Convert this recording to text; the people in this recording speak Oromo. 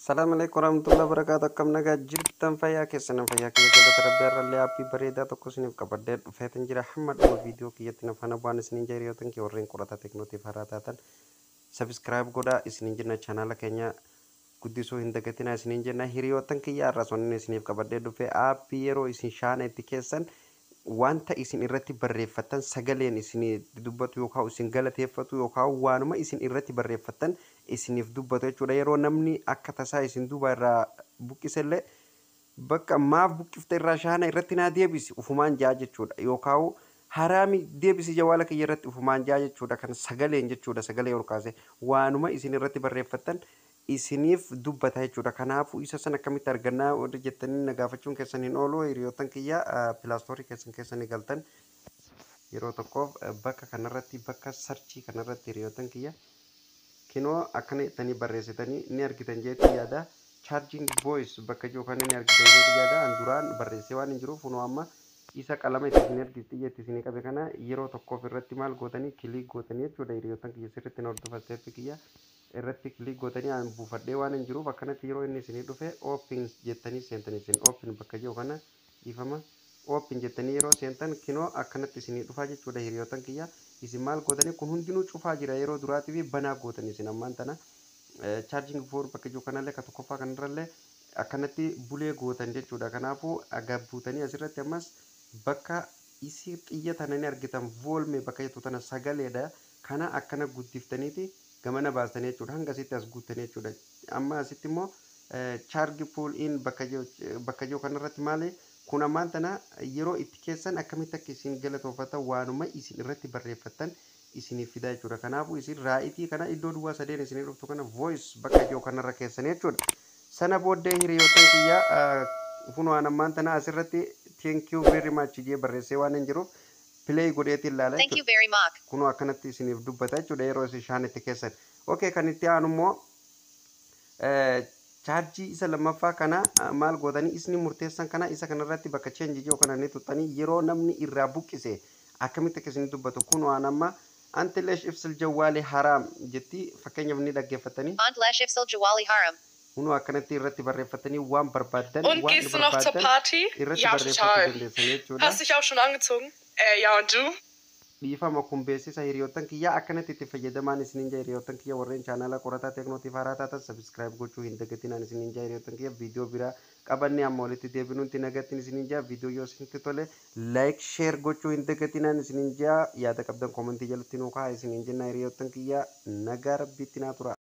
Assalamualaikum warahmatullahi wabarakatuh. Akkam nagaa jirtan fayyaa keessan fayyaa kiyya jalatti rabbi irrallee aappii bareedaa tokko isiniif qabadhee dhufeetan jira. Hamma dhuma viidiyoo kiyyatti nafana bu'aan isiniin jira yoo ta'an warreen qorata teeknootiif haraa taatan sabiskiraayib godhaa isiniin jenna chaanaala keenya guddisuu hin dagatinaa isiniin jenna hiriyootan kiyya irraa sonnin isiniif qabadhee dhufee aappii yeroo isin shaana itti keessan wanta isin irratti barreeffatan sagaleen isin dubbatu yookaan isin galateeffatu yookaan waanuma isin irratti barreeffatan isiniif dubbatu jechuudha. Yeroo namni akka tasaa isin duuba irraa buqqisellee bakka maaf buqqifte irraa shaana irratti naa deebisi ufumaan jaa jechuudha. Yookaan haraami deebisi jawaala kiyya irratti ufumaan jaa jechuudha. Kan sagaleen jechuudha sagalee ol kaasee waanuma isin irratti barreeffatan isiniif dubbata jechuudha. Kanaafuu isa sana akkamitti argannaa warri jettanii na gaafachuun keessan hin oolu. Hiriyootan kiyya pilaastoorii keessan galtan yeroo tokkoof bakka kanarratti bakka sarchii kanarratti hiriyootan kiyya kinoo akkana jettanii barreessitanii ni argitan jeetii yaada. Charging voice bakka jiru kan ni argitan jeetii yaada. Duraan barreessee waan hin jiruuf kunoo amma isa qalama itti isin argisti jeetii isin qabe kana yeroo tokkoof irratti maal gootanii kilik gootanii jechuudha. Hiriyootan kiyya sirriitti na hordofaa kiyya irratti kilik gootanii aan buufadhee waan hin jiruuf akkanatti yeroo inni isinii dhufe open jettanii seentanii isin open bakka jiru kana ifama open jettanii yeroo seentan kinoo akkanatti isinii dhufaa jechuudha. Hiriyootan kiyya isin maal gootanii kun hundinuu cufaa jira yeroo duraatii fi banaa gootanii isin ammaan tana charging for bakka jiru kanallee ka tokkoffaa kanarrallee akkanatti bulee gootan jechuudha. Kanaafuu agabbuutanii asirratti ammas bakka isin xiyyaatan ni argitan volme bakka jettu tana sagaleedha kana akkana guddiftaniiti gamana baastanii jechuudha. Hanga asitti as guuttanii jechuudha. Amma asitti immoo charge pull in bakka jiru kanarratti maali kun ammaan tana yeroo itti keessan akkamitti akka isin galatoofatan waanuma isin irratti barreeffatan isiniif fidaa jechuudha. Kanaafuu isin raayitii kana iddoo duwwaa sadeen isinii dhuftu kana voice bakka jiru kanarra keessan jechuudha. Sana booddee hiriyootan kiyya kunoo ammaan tana asirratti thank you very much jee barreessee waan hin jiruuf play godheetiin ilaala jechuudha. Kunoo akkanatti isiniif dubbata jechuudha yeroo isin shaan itti keessan. Okay kan itti aanu immoo chargii isa lammaffaa kana maal gootanii isni murteessan kana isa kanarratti bakka change jiru kana ni tuttanii yeroo namni irraa buqqise akkamitti akka isin dubbatu kunoo amma antilesh ifsil jawwaali haram jetti fakkeenyaaf ni dhaggeeffatanii Antilesh ifsil jawwaali haram. Kunoo akkanatti irratti barreeffatanii waan barbaadan Und gehst du noch zur Party? Ja, total. Hast dich auch schon angezogen? Ja, und du? Dhiifama kun beeksisa hiriyootan kiyya akkanatti itti fayyadamaan isiniin jaa hiriyootan kiyya warreen chaanaala qorataa teeknootiif haaraa taatan sabiskiraayib gochuu hin dagatinaan isiniin jaa hiriyootan kiyya viidiyoo biraa qabannee amma walitti deebinuutti nagattiin isiniin jaa viidiyoo yoo isinitti tole laayik sheer gochuu hin dagatinaan isiniin jaa yaada qabdan koomentii jalatti nuu kaa isiniin jennaa hiriyootan kiyya nagaa rabbiitti naa tura.